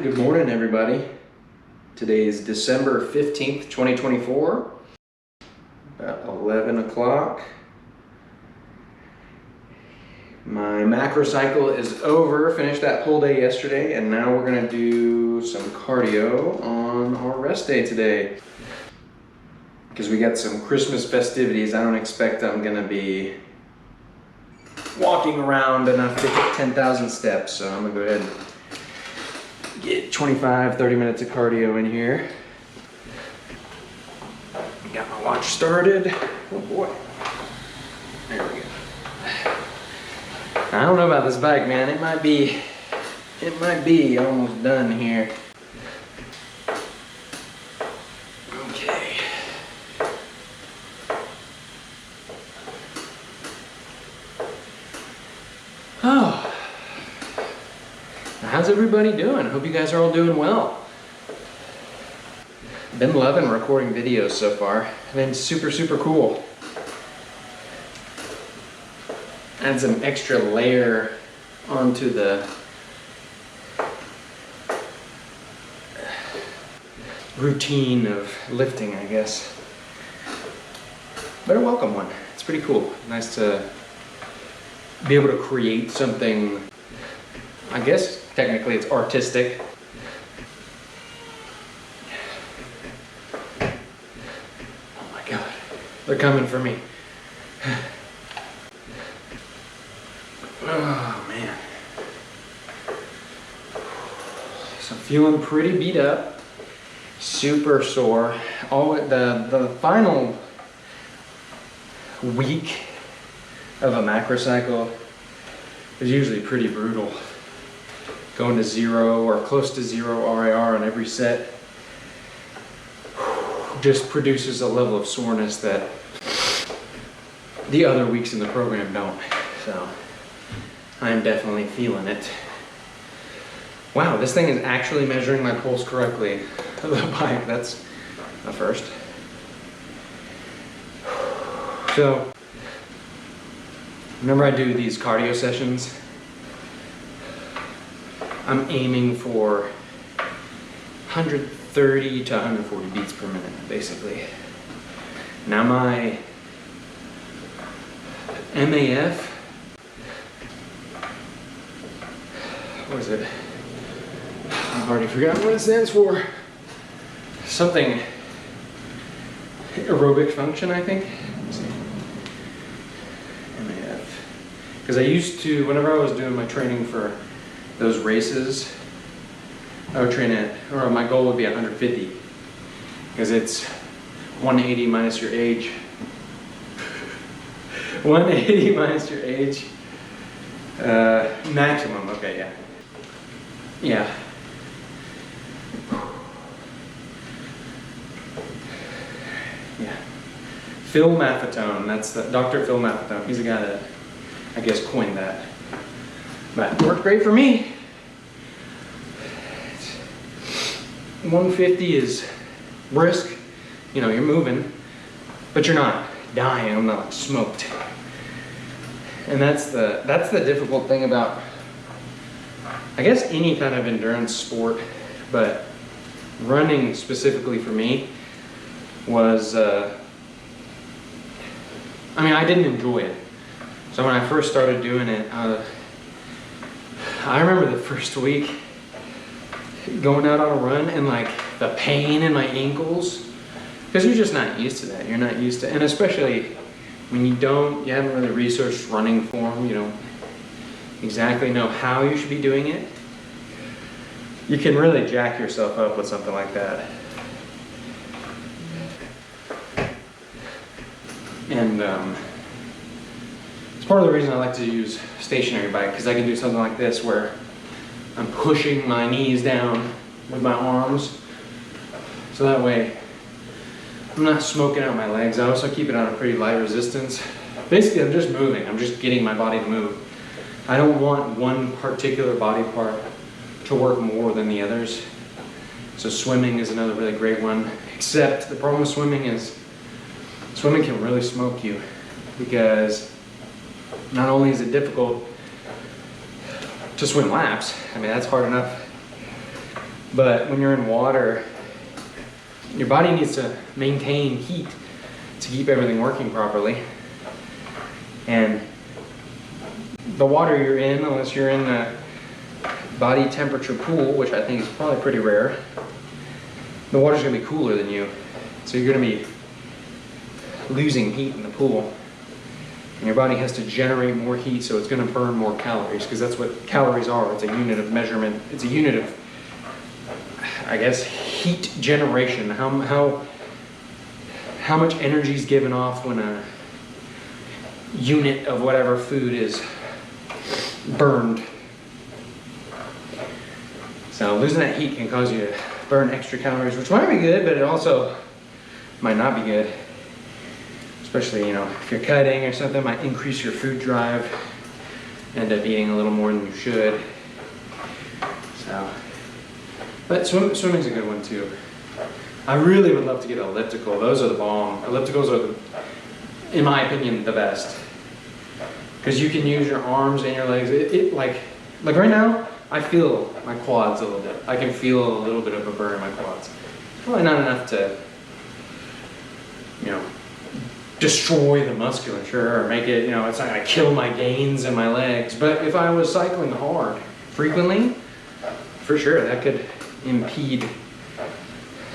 Good morning, everybody. Today is December 15th, 2024, about 11 o'clock. My macrocycle is over, finished that pull day yesterday, and now we're gonna do some cardio on our rest day today. Because we got some Christmas festivities, I don't expect I'm gonna be walking around enough to hit 10,000 steps, so I'm gonna go ahead and get 25-30 minutes of cardio in here. Got my watch started. Oh boy. There we go. I don't know about this bike, man. It might be almost done here. Okay. Oh. How's everybody doing? Hope you guys are all doing well. Been loving recording videos so far. Been super cool. Adds an extra layer onto the routine of lifting, I guess. But a welcome one. It's pretty cool. Nice to be able to create something, I guess technically it's artistic. Oh my God, they're coming for me. Oh man. So feeling pretty beat up, super sore. The final week of a macrocycle is usually pretty brutal. Going to zero or close to zero RIR on every set just produces a level of soreness that the other weeks in the program don't. So I'm definitely feeling it. Wow, this thing is actually measuring my pulse correctly. The bike, that's a first. So whenever I do these cardio sessions, I'm aiming for 130 to 140 beats per minute, basically. Now my MAF, what is it? I've already forgotten what it stands for. Something aerobic function, I think. Let's see. MAF. Because I used to, whenever I was doing my training for those races, I would train at, or my goal would be 150, because it's 180 minus your age. 180 minus your age. Maximum, okay, yeah. Yeah. Yeah. Phil Maffetone, that's the Dr. Phil Maffetone. He's the guy that, I guess, coined that. But it worked great for me. 150 is brisk, you know, you're moving, but you're not dying. I'm not like smoked. And that's the difficult thing about, I guess, any kind of endurance sport, but running specifically for me was, I mean, I didn't enjoy it. So when I first started doing it, I remember the first week going out on a run and like the pain in my ankles, because you're just not used to that. You're not used to, and especially when you haven't really researched running form, you don't exactly know how you should be doing it. You can really jack yourself up with something like that. And it's part of the reason I like to use stationary bike, because I can do something like this where I'm pushing my knees down with my arms, so that way I'm not smoking out my legs. I also keep it on a pretty light resistance. Basically, I'm just moving. I'm just getting my body to move. I don't want one particular body part to work more than the others. So swimming is another really great one, except the problem with swimming is swimming can really smoke you, because not only is it difficult to swim laps, I mean, that's hard enough But when you're in water, your body needs to maintain heat to keep everything working properly. And the water you're in, unless you're in a body temperature pool, which I think is probably pretty rare, the water's gonna be cooler than you. So you're gonna be losing heat in the pool. And your body has to generate more heat, so it's gonna burn more calories, because that's what calories are. It's a unit of measurement. It's a unit of, I guess, heat generation. How much energy is given off when a unit of whatever food is burned. So losing that heat can cause you to burn extra calories, which might be good, but it also might not be good. Especially, you know, if you're cutting or something, it might increase your food drive, end up eating a little more than you should. So, but swimming's a good one too. I really would love to get an elliptical. Those are the bomb. Ellipticals are, in my opinion, the best. Because you can use your arms and your legs. Like right now, I feel my quads a little bit. I can feel a little bit of a burn in my quads. Probably not enough to, you know, destroy the musculature or make it, you know, it's not gonna kill my gains in my legs. But if I was cycling hard frequently, for sure, that could impede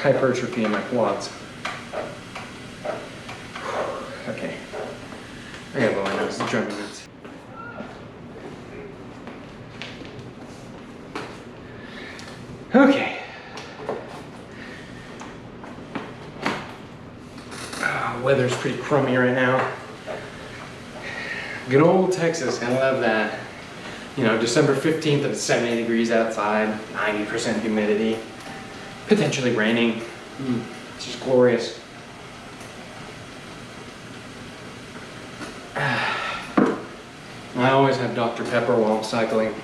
hypertrophy in my quads. Okay, I gotta blow my nose, it's driving me nuts. Okay. Weather's pretty crummy right now. Good old Texas, I love that. You know, December 15th and it's 70 degrees outside, 90% humidity, potentially raining. It's just glorious. I always have Dr. Pepper while I'm cycling.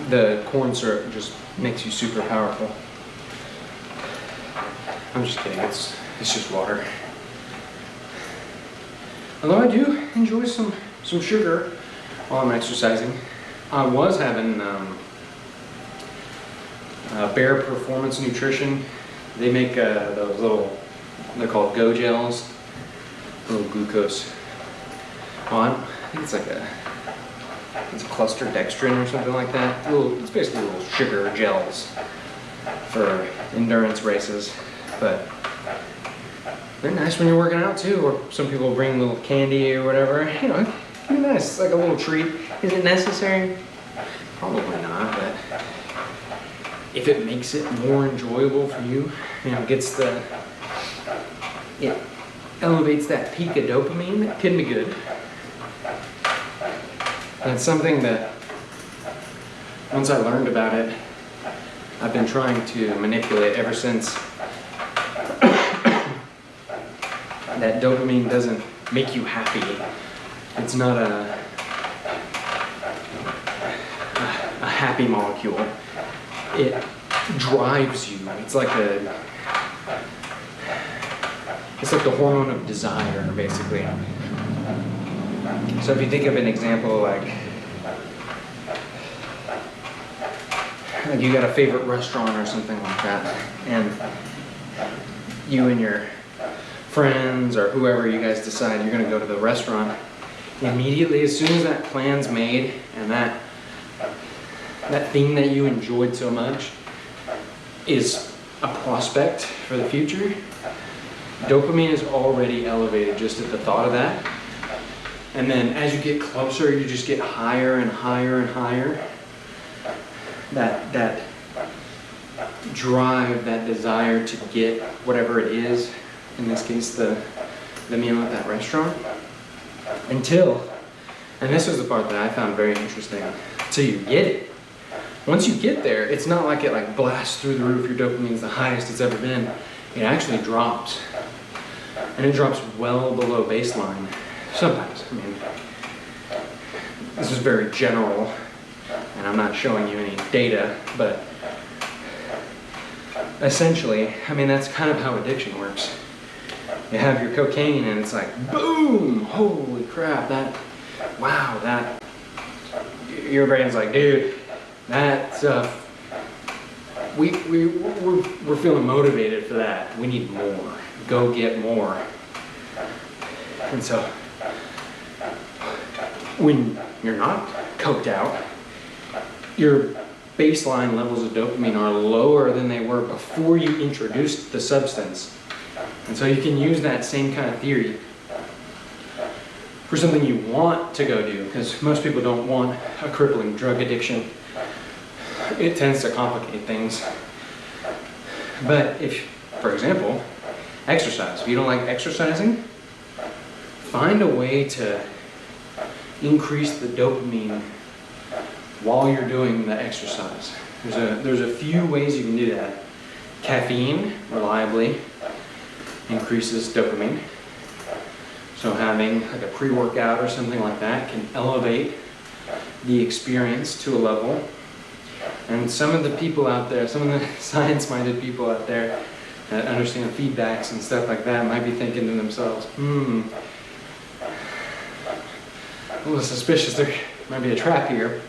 The corn syrup just makes you super powerful. I'm just kidding, it's just water. Although I do enjoy some sugar while I'm exercising. I was having Bear Performance Nutrition. They make those little, they're called Go Gels, little glucose. Well, I think it's like it's a cluster dextrin or something like that. It's basically little sugar gels for endurance races, but they're nice when you're working out too, or some people bring little candy or whatever. You know, it can be nice. It's like a little treat. Is it necessary? Probably not, but if it makes it more enjoyable for you, you know, it elevates that peak of dopamine, that can be good. And it's something that, once I learned about it, I've been trying to manipulate ever since. That dopamine doesn't make you happy. It's not a happy molecule. It drives you. It's like the hormone of desire, basically. So if you think of an example like you got a favorite restaurant or something like that, and you and your friends or whoever, you guys decide you're going to go to the restaurant, immediately as soon as that plan's made and that thing that you enjoyed so much is a prospect for the future, dopamine is already elevated just at the thought of that. And then as you get closer, you just get higher and higher and higher. That drive, that desire to get whatever it is, in this case the meal at that restaurant, until, and this was the part that I found very interesting, until you get it. Once you get there, it's not like it like blasts through the roof, your dopamine's the highest it's ever been. It actually drops. And it drops well below baseline. Sometimes, I mean, this is very general, and I'm not showing you any data, but essentially, I mean, that's kind of how addiction works. You have your cocaine and it's like, boom, holy crap, your brain's like, dude, that stuff we're feeling motivated for that. We need more. Go get more. And so when you're not coked out, your baseline levels of dopamine are lower than they were before you introduced the substance. And so you can use that same kind of theory for something you want to go do, because most people don't want a crippling drug addiction. It tends to complicate things. But if, for example, exercise. If you don't like exercising, find a way to increase the dopamine while you're doing the exercise. There's a few ways you can do that. Caffeine, reliably, increases dopamine. So having like a pre-workout or something like that can elevate the experience to a level. And some of the people out there, some of the science-minded people out there that understand feedbacks and stuff like that might be thinking to themselves, a little suspicious there might be a trap here.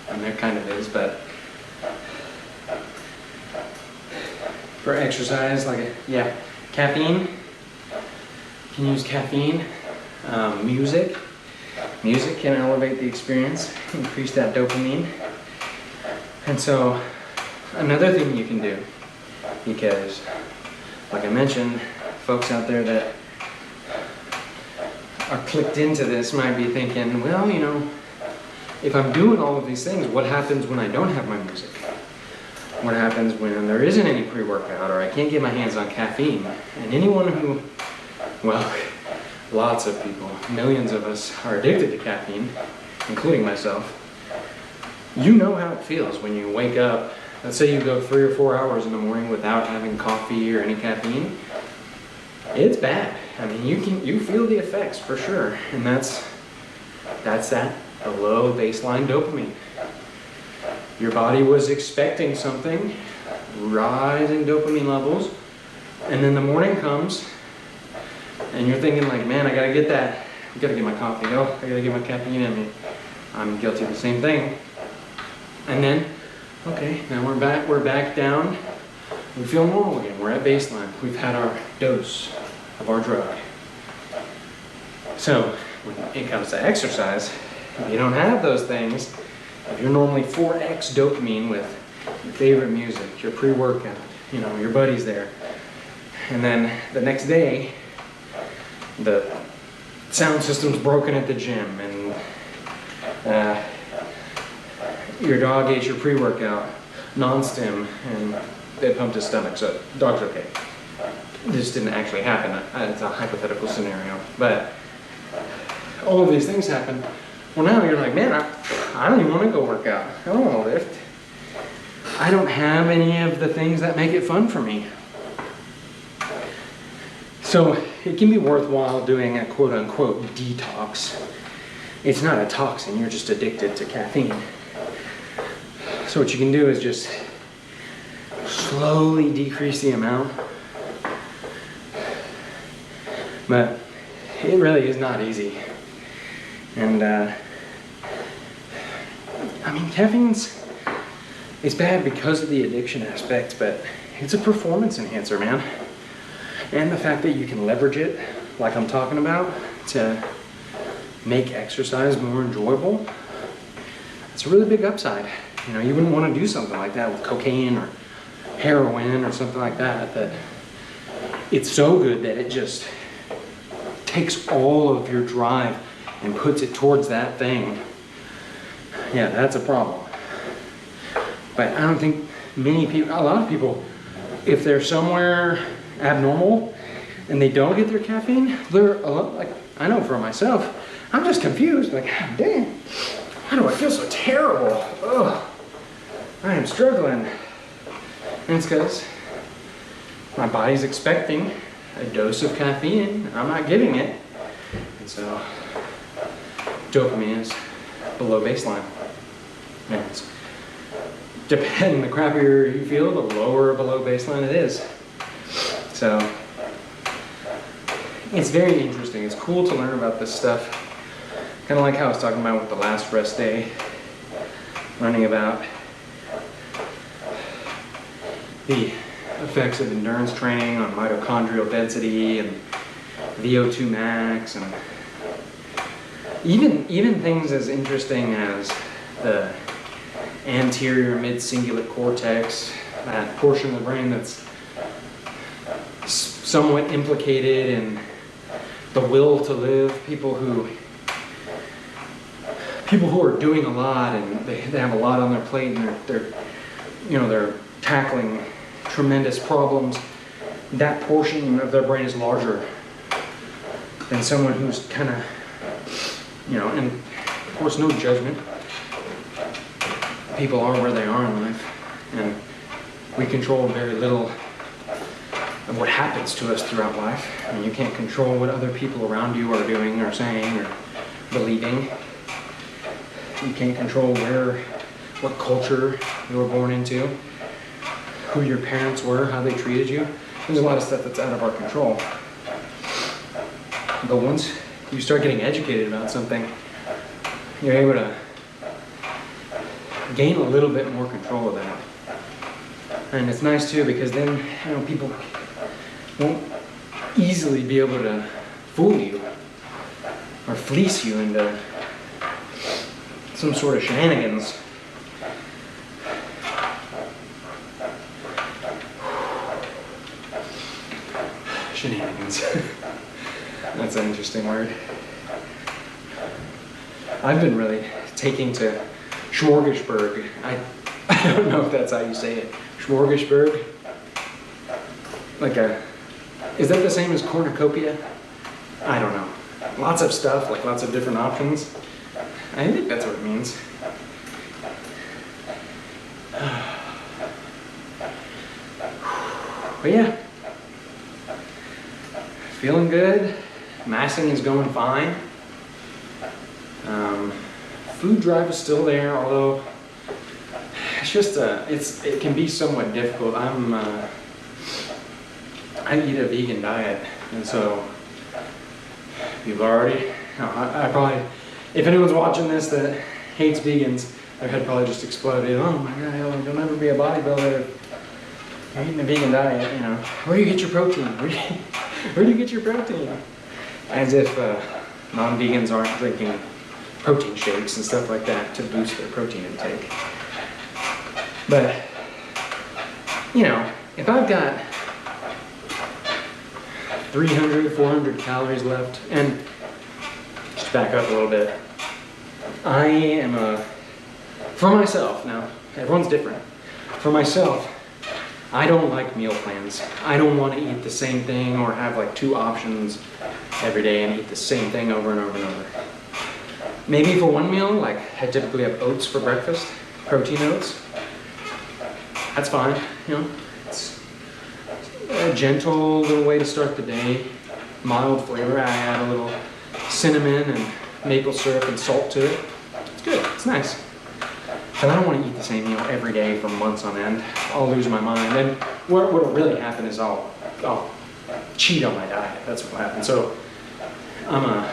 And there kind of is, but for exercise, caffeine, you can use caffeine. Music can elevate the experience, increase that dopamine. And so another thing you can do, because like I mentioned, folks out there that are clicked into this might be thinking, well, if I'm doing all of these things, what happens when I don't have my music? What happens when there isn't any pre-workout or I can't get my hands on caffeine? And anyone who, lots of people, millions of us are addicted to caffeine, including myself. You know how it feels when you wake up. Let's say you go 3 or 4 hours in the morning without having coffee or any caffeine. It's bad. I mean, you feel the effects for sure, and that's that below baseline dopamine. Your body was expecting something, rising dopamine levels, and then the morning comes, and you're thinking like, man, I gotta get that. I gotta get my coffee. I gotta get my caffeine in me. I'm guilty of the same thing. And then, okay, now we're back down. We feel normal again. We're at baseline. We've had our dose of our drug. So when it comes to exercise, if you don't have those things, if you're normally 4x dopamine with your favorite music, your pre-workout, your buddies there, and then the next day, the sound system's broken at the gym, and your dog ate your pre-workout, non-stim, and they pumped his stomach, so dog's okay. This didn't actually happen. It's a hypothetical scenario. But all of these things happen. Well, now you're like, man, I don't even want to go work out. I don't want to lift. I don't have any of the things that make it fun for me. So it can be worthwhile doing a quote-unquote detox. It's not a toxin. You're just addicted to caffeine. So what you can do is just slowly decrease the amount. But it really is not easy. And caffeine's, it's bad because of the addiction aspect, but it's a performance enhancer, man. And the fact that you can leverage it, like I'm talking about, to make exercise more enjoyable, it's a really big upside. You wouldn't want to do something like that with cocaine or heroin or something like that, that it's so good that it just takes all of your drive and puts it towards that thing. Yeah, that's a problem. But I don't think a lot of people, if they're somewhere abnormal and they don't get their caffeine, they're a lot, like I know for myself, I'm just confused, like, God damn, why do I feel so terrible? Ugh, I am struggling. And it's because my body's expecting a dose of caffeine, and I'm not getting it. And so dopamine is below baseline. And it's, the crappier you feel, the lower below baseline it is. So it's very interesting. It's cool to learn about this stuff. Kind of like how I was talking about with the last rest day, learning about the effects of endurance training on mitochondrial density and VO2 max, and even things as interesting as the anterior mid-cingulate cortex, that portion of the brain that's somewhat implicated in the will to live. People who are doing a lot and they have a lot on their plate, and they're tackling tremendous problems. That portion of their brain is larger than someone who's kind of, and of course, no judgment. People are where they are in life, and we control very little of what happens to us throughout life. I mean, you can't control what other people around you are doing or saying or believing. You can't control what culture you were born into, who your parents were, how they treated you. There's a lot of stuff that's out of our control. But once you start getting educated about something, you're able to gain a little bit more control of that. And it's nice too, because then people won't easily be able to fool you or fleece you into some sort of shenanigans. Shenanigans. That's an interesting word. I've been really taking to smorgasbord. I don't know if that's how you say it. Smorgasbord? Is that the same as cornucopia? I don't know. Lots of stuff, like lots of different options. I think that's what it means. But yeah. Feeling good. Massing is going fine. Food drive is still there, although it's just it can be somewhat difficult. I eat a vegan diet, and so people already. I probably, if anyone's watching this that hates vegans, their head probably just exploded. Oh my God, you'll never be a bodybuilder. You're eating a vegan diet, Where do you get your protein? Where do you get your protein? As if non-vegans aren't drinking protein shakes and stuff like that to boost their protein intake. But, if I've got 300, 400 calories left, and just back up a little bit, I am for myself, now, everyone's different. For myself, I don't like meal plans. I don't want to eat the same thing or have like 2 options every day and eat the same thing over and over and over. Maybe for one meal, like I typically have oats for breakfast, protein oats. That's fine, It's a gentle little way to start the day. Mild flavor. I add a little cinnamon and maple syrup and salt to it. It's good, it's nice. But I don't want to eat the same meal every day for months on end. I'll lose my mind. And what'll really happen is I'll cheat on my diet. That's what'll happen. So I'm a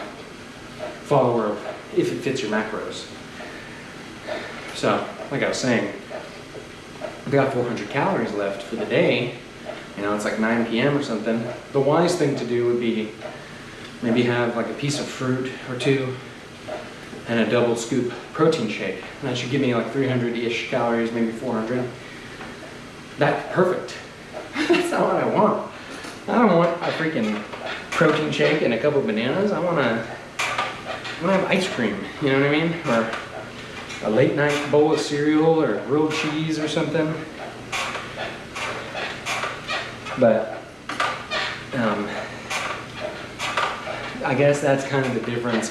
follower of if it fits your macros. So, like I was saying, I've got 400 calories left for the day. It's like 9 p.m. or something. The wise thing to do would be maybe have like a piece of fruit or 2 and a double scoop protein shake. And that should give me like 300-ish calories, maybe 400. That's perfect. That's not what I want. I don't want a freaking protein shake and a couple bananas. I want to have ice cream, you know what I mean? Or a late night bowl of cereal or grilled cheese or something. But I guess that's kind of the difference.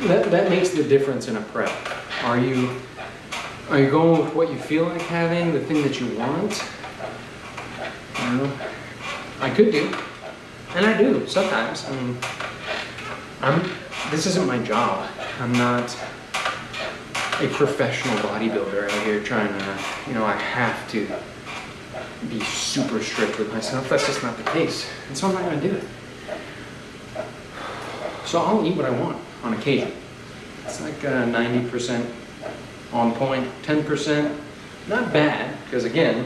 That makes the difference in a prep. Are you going with what you feel like having, the thing that you want? I could do, and I do sometimes. This isn't my job. I'm not a professional bodybuilder out here trying to, I have to be super strict with myself. That's just not the case. And so I'm not going to do it. So I'll eat what I want on occasion. It's like 90% on point, 10% not bad. Because again,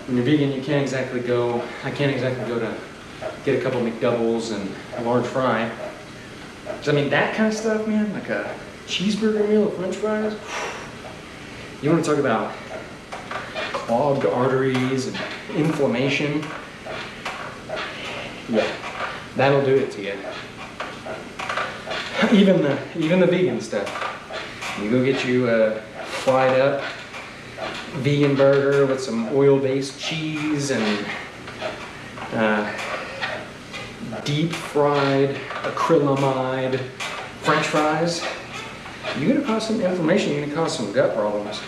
when you're vegan, you can't exactly go, I can't exactly go to get a couple McDoubles and a large fry. So I mean, that kind of stuff, man, like a cheeseburger meal with french fries. You want to talk about clogged arteries and inflammation? Yeah, that'll do it to you. Even the vegan stuff. You go get you a fried up vegan burger with some oil-based cheese and deep fried acrylamide french fries. You're gonna cause some inflammation, you're gonna cause some gut problems.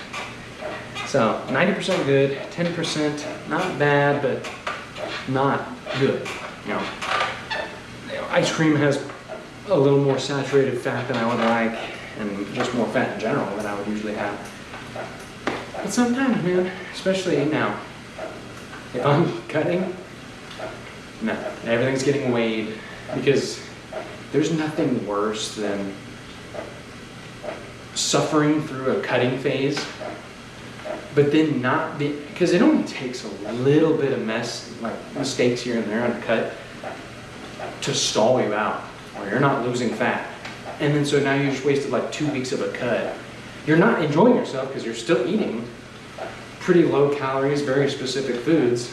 So 90% good, 10% not bad, but not good. You know, ice cream has a little more saturated fat than I would like, and just more fat in general than I would usually have. But sometimes, man, especially now, if I'm cutting, no, everything's getting weighed, because there's nothing worse than suffering through a cutting phase, but then not be, because it only takes a little bit of mistakes here and there on a cut to stall you out, where you're not losing fat. And then so now you just wasted like 2 weeks of a cut. You're not enjoying yourself because you're still eating pretty low calories, very specific foods,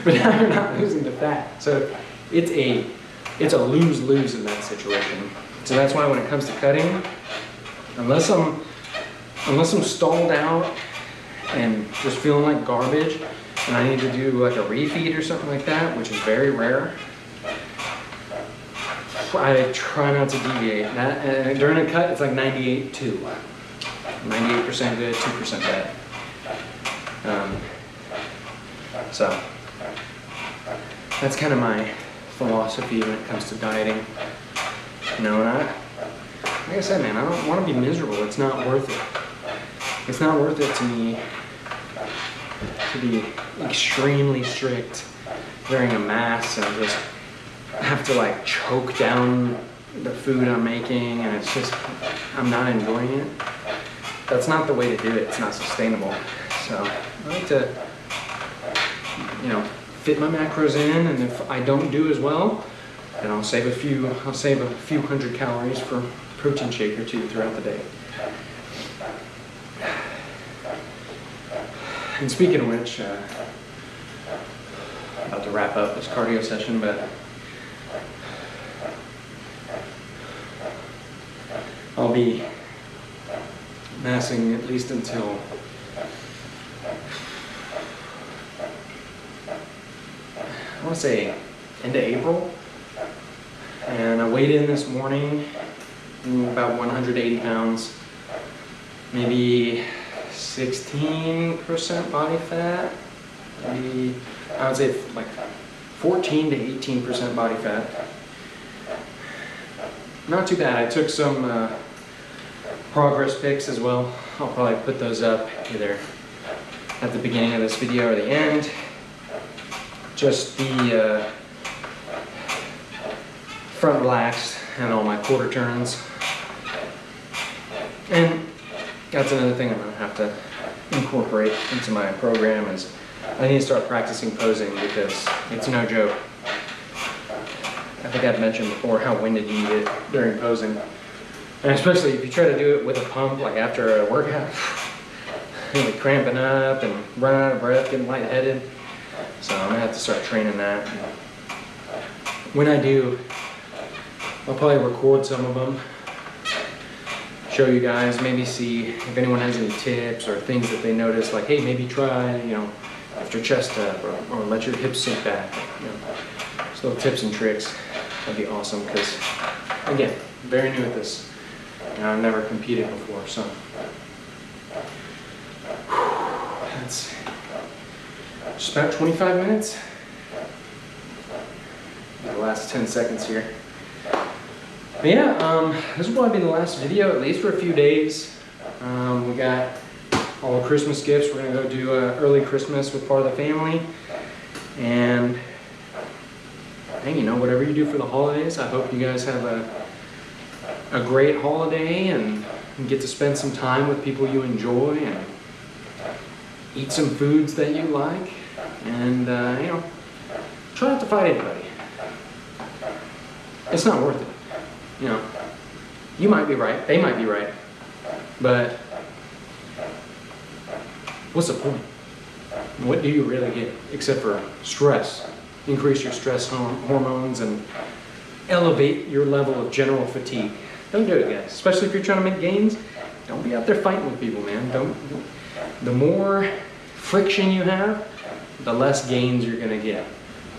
but now you're not losing the fat. So it's a lose-lose in that situation. So that's why when it comes to cutting, unless I'm stalled out and just feeling like garbage and I need to do like a refeed or something like that, which is very rare, I try not to deviate. During a cut, it's like 98-2. 98% good, 2% bad. So that's kind of my philosophy when it comes to dieting. You know, and like I said, man, I don't want to be miserable. It's not worth it. It's not worth it to me to be extremely strict during a mass and just have to like choke down the food I'm making, and it's just, I'm not enjoying it. That's not the way to do it. It's not sustainable. So I like to, you know, fit my macros in, and if I don't do as well, then I'll save a few hundred calories for a protein shake or two throughout the day. And speaking of which, about to wrap up this cardio session, but I'll be massing at least until I want to say end of April. And I weighed in this morning, about 180 pounds, maybe 16% body fat, maybe I would say like 14 to 18% body fat. Not too bad. I took some progress pics as well. I'll probably put those up either at the beginning of this video or the end. Just the front relaxed and all my quarter turns. And that's another thing I'm going to have to incorporate into my program is I need to start practicing posing, because it's no joke. I think I've mentioned before how winded you get during posing. And especially if you try to do it with a pump, like after a workout, you'll be cramping up and running out of breath, getting lightheaded. So I'm gonna have to start training that. When I do, I'll probably record some of them, show you guys, maybe see if anyone has any tips or things that they notice, like, hey, maybe try, you know, after chest up, or let your hips sink back. You know, just little tips and tricks. That'd be awesome, because again, very new at this. You know, I've never competed before, so that's just about 25 minutes. The last 10 seconds here. But yeah, this will probably be the last video, at least for a few days. We got all the Christmas gifts. We're gonna go do early Christmas with part of the family, and hey, you know, whatever you do for the holidays, I hope you guys have a great holiday and get to spend some time with people you enjoy, and eat some foods that you like, and you know, try not to fight anybody. It's not worth it. You know, you might be right, they might be right, but what's the point? What do you really get except for stress? Increase your stress hormones and elevate your level of general fatigue. Don't do it, guys. Especially if you're trying to make gains. Don't be out there fighting with people, man. The more friction you have, the less gains you're gonna get.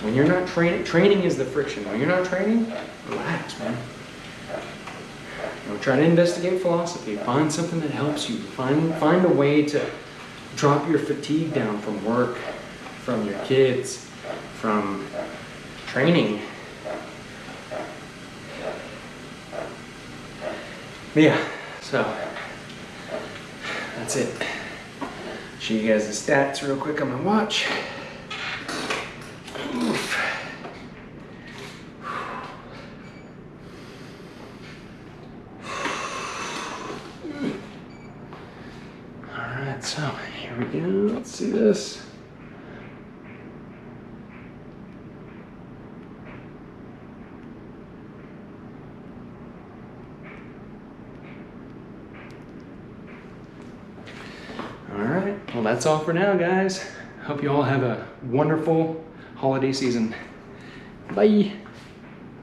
When you're not training is the friction. When you're not training, relax, man. You know, try to investigate philosophy. Find something that helps you. Find a way to drop your fatigue down from work, from your kids, from training. Yeah, so that's it. Show you guys the stats real quick on my watch. Oof. Alright, so here we go. Let's see this. Alright, well that's all for now, guys. Hope you all have a wonderful holiday season. Bye!